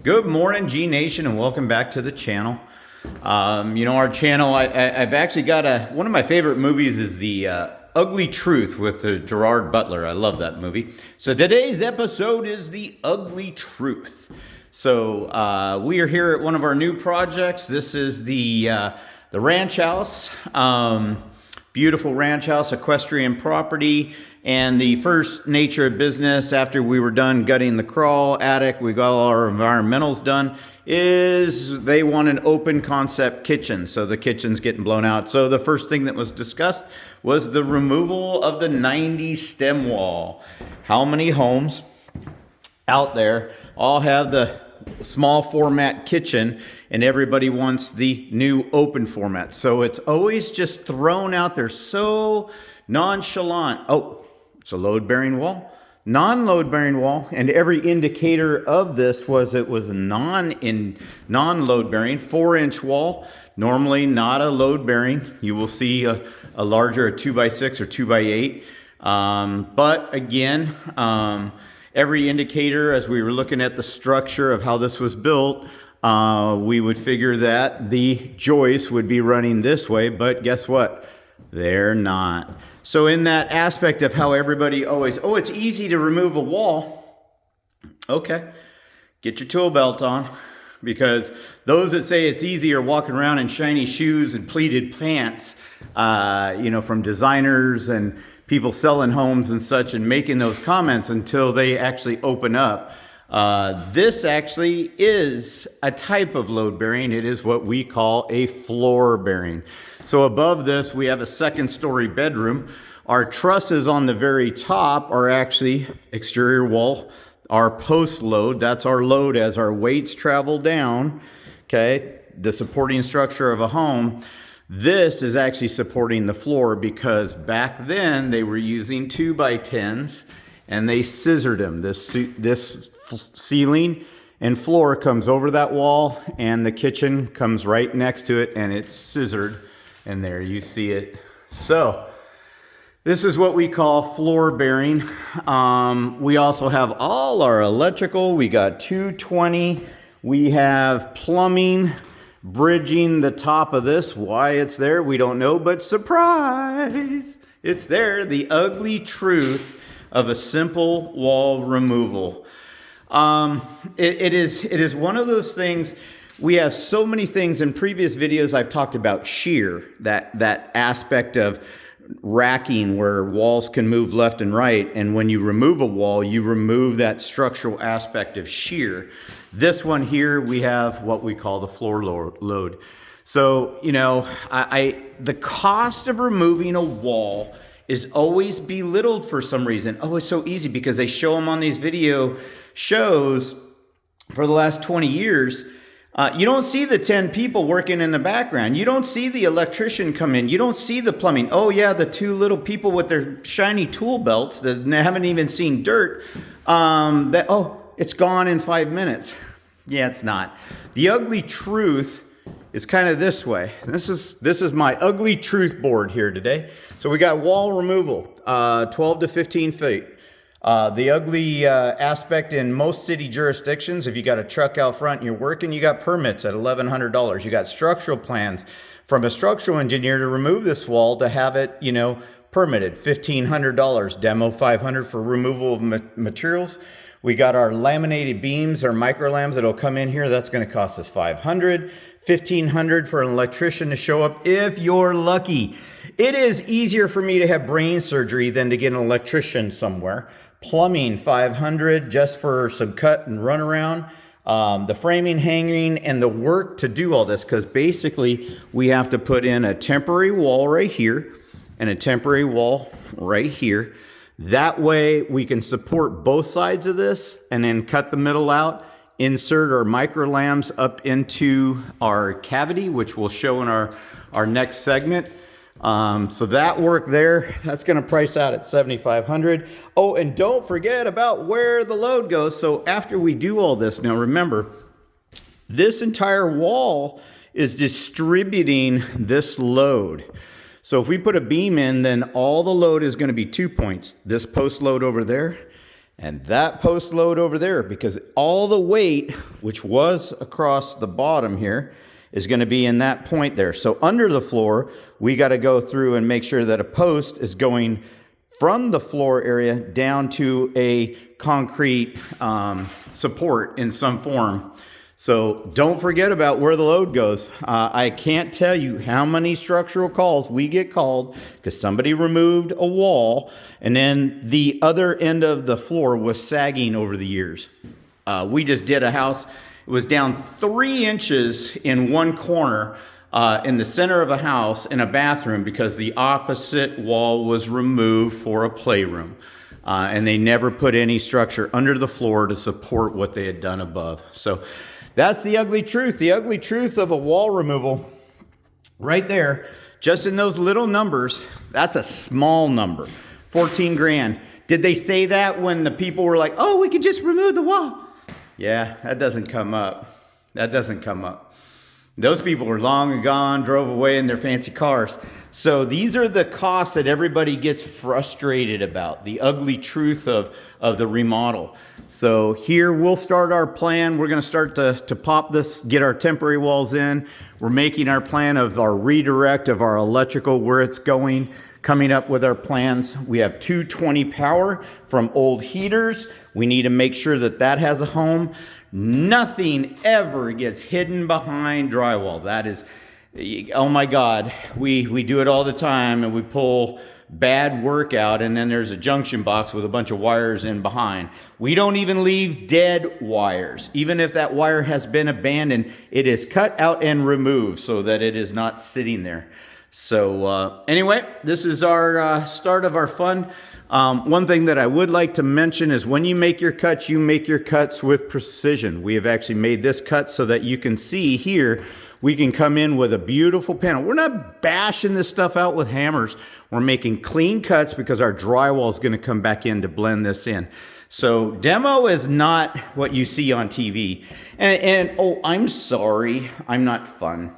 Good morning, G Nation, and welcome back to the channel. Our channel, I've actually got one of my favorite movies is the Ugly Truth with Gerard Butler. I love that movie. So today's episode is the Ugly Truth. So we are here at one of our new projects. This is the ranch house. Beautiful ranch house, equestrian property. And the first nature of business after we were done gutting the crawl attic, we got all our environmentals done, is they want an open concept kitchen. So the kitchen's getting blown out. So the first thing that was discussed was the removal of the 90 stem wall. How many homes out there all have the small format kitchen and everybody wants the new open format? So it's always just thrown out there so nonchalant. Oh, it's a load-bearing wall, non-load-bearing wall, and every indicator of this was it was a non-load-bearing 4-inch wall. Normally not a load-bearing. You will see a larger, a 2x6 or 2x8. But again, every indicator as we were looking at the structure of how this was built, we would figure that the joists would be running this way, but guess what? They're not. So in that aspect of how everybody always, oh, it's easy to remove a wall. Okay, get your tool belt on, because those that say it's easy are walking around in shiny shoes and pleated pants, from designers and people selling homes and such and making those comments until they actually open up. This actually is a type of load bearing. It is what we call a floor bearing. So above this, we have a second story bedroom. Our trusses on the very top are actually exterior wall. Our post load, that's our load as our weights travel down, okay? The supporting structure of a home. This is actually supporting the floor because back then they were using 2x10s and they scissored them. This ceiling and floor comes over that wall and the kitchen comes right next to it and it's scissored, and there you see it. So this is what we call floor bearing. We also have all our electrical. We got 220. We have plumbing, bridging the top of this. Why it's there, we don't know, but surprise, it's there. The ugly truth of a simple wall removal. It is one of those things. We have so many things in previous videos. I've talked about shear, that aspect of racking where walls can move left and right. And when you remove a wall, you remove that structural aspect of shear. This one here, we have what we call the floor load. So, the cost of removing a wall is always belittled for some reason. Oh, it's so easy because they show them on these video shows for the last 20 years. You don't see the 10 people working in the background. You don't see the electrician come in. You don't see the plumbing. Oh yeah, the two little people with their shiny tool belts that haven't even seen dirt. It's gone in 5 minutes. Yeah, it's not. The ugly truth is kind of this way. This is my ugly truth board here today. So we got wall removal, 12 to 15 feet. The ugly aspect in most city jurisdictions, if you got a truck out front and you're working, you got permits at $1,100. You got structural plans from a structural engineer to remove this wall to have it, permitted, $1,500. Demo $500 for removal of materials. We got our laminated beams or microlams that'll come in here. That's going to cost us $500. $1,500 for an electrician to show up if you're lucky. It is easier for me to have brain surgery than to get an electrician somewhere. Plumbing, $500 just for some cut and run around. The framing, hanging, and the work to do all this, because basically we have to put in a temporary wall right here and a temporary wall right here. That way we can support both sides of this and then cut the middle out, insert our microlams up into our cavity, which we'll show in our next segment. So that work there, that's going to price out at $7,500. Oh, and don't forget about where the load goes. So after we do all this, now remember, this entire wall is distributing this load. So if we put a beam in, then all the load is going to be 2 points. This post load over there and that post load over there, because all the weight, which was across the bottom here, is going to be in that point there. So under the floor, we got to go through and make sure that a post is going from the floor area down to a concrete support in some form. So don't forget about where the load goes. I can't tell you how many structural calls we get called because somebody removed a wall and then the other end of the floor was sagging over the years. We just did a house. It was down 3 inches in one corner in the center of a house in a bathroom because the opposite wall was removed for a playroom. And they never put any structure under the floor to support what they had done above. So that's the ugly truth. The ugly truth of a wall removal right there, just in those little numbers, that's a small number, 14 grand. Did they say that when the people were like, oh, we could just remove the wall? Yeah, that doesn't come up. That doesn't come up. Those people were long gone, drove away in their fancy cars. So these are the costs that everybody gets frustrated about, the ugly truth of the remodel. So here we'll start our plan. We're gonna start to pop this, get our temporary walls in. We're making our plan of our redirect of our electrical, where it's going, coming up with our plans. We have 220 power from old heaters. We need to make sure that that has a home. Nothing ever gets hidden behind drywall. That is, oh my God, we do it all the time, and we pull bad work out, and then there's a junction box with a bunch of wires in behind. We don't even leave dead wires. Even if that wire has been abandoned, it is cut out and removed so that it is not sitting there. So anyway, this is our start of our fun. One thing that I would like to mention is when you make your cuts, you make your cuts with precision. We have actually made this cut so that you can see here, we can come in with a beautiful panel. We're not bashing this stuff out with hammers. We're making clean cuts because our drywall is going to come back in to blend this in. So demo is not what you see on TV. And oh, I'm sorry, I'm not fun.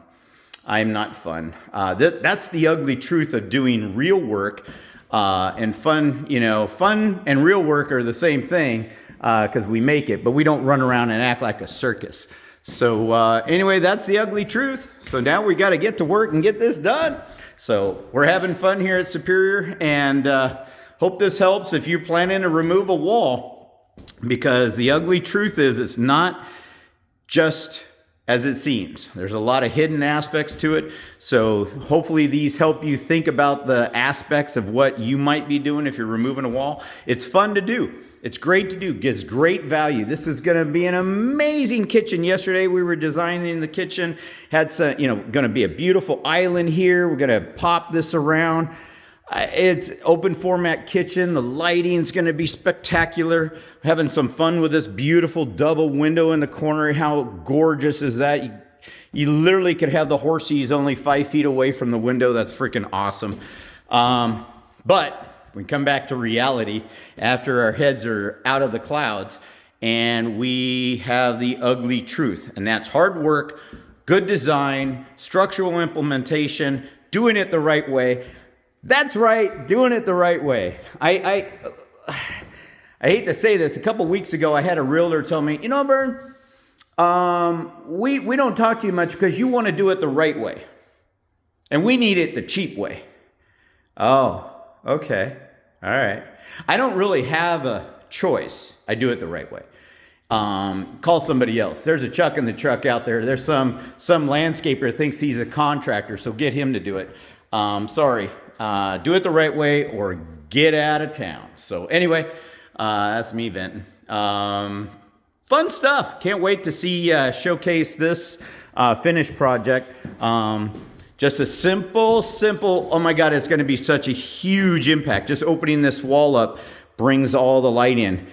I'm not fun. That's the ugly truth of doing real work. And fun, you know, fun and real work are the same thing because we make it, but we don't run around and act like a circus. So anyway, that's the ugly truth. So now we got to get to work and get this done. So we're having fun here at Superior, and hope this helps if you're planning to remove a wall, because the ugly truth is it's not just as it seems. There's a lot of hidden aspects to it. So hopefully these help you think about the aspects of what you might be doing if you're removing a wall. It's fun to do. It's great to do, gives great value. This is gonna be an amazing kitchen. Yesterday we were designing the kitchen, had some, you know, gonna be a beautiful island here. We're gonna pop this around. It's open format kitchen. The lighting's gonna be spectacular. Having some fun with this beautiful double window in the corner. How gorgeous is that? You literally could have the horsies only 5 feet away from the window. That's freaking awesome. But we come back to reality after our heads are out of the clouds, and we have the ugly truth. And that's hard work, good design, structural implementation, doing it the right way. That's right, doing it the right way. I hate to say this. A couple weeks ago, I had a realtor tell me, you know, Vern, we don't talk to you much because you want to do it the right way. And we need it the cheap way. Oh, okay. All right. I don't really have a choice. I do it the right way. Call somebody else. There's a Chuck in the truck out there. There's some landscaper thinks he's a contractor, so get him to do it. Sorry. Do it the right way or get out of town. So anyway, that's me venting. Fun stuff. Can't wait to see showcase this finished project. Just a simple, oh my God, it's going to be such a huge impact. Just opening this wall up brings all the light in.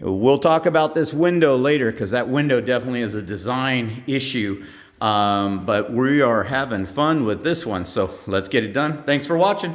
We'll talk about this window later because that window definitely is a design issue. But we are having fun with this one. So let's get it done. Thanks for watching.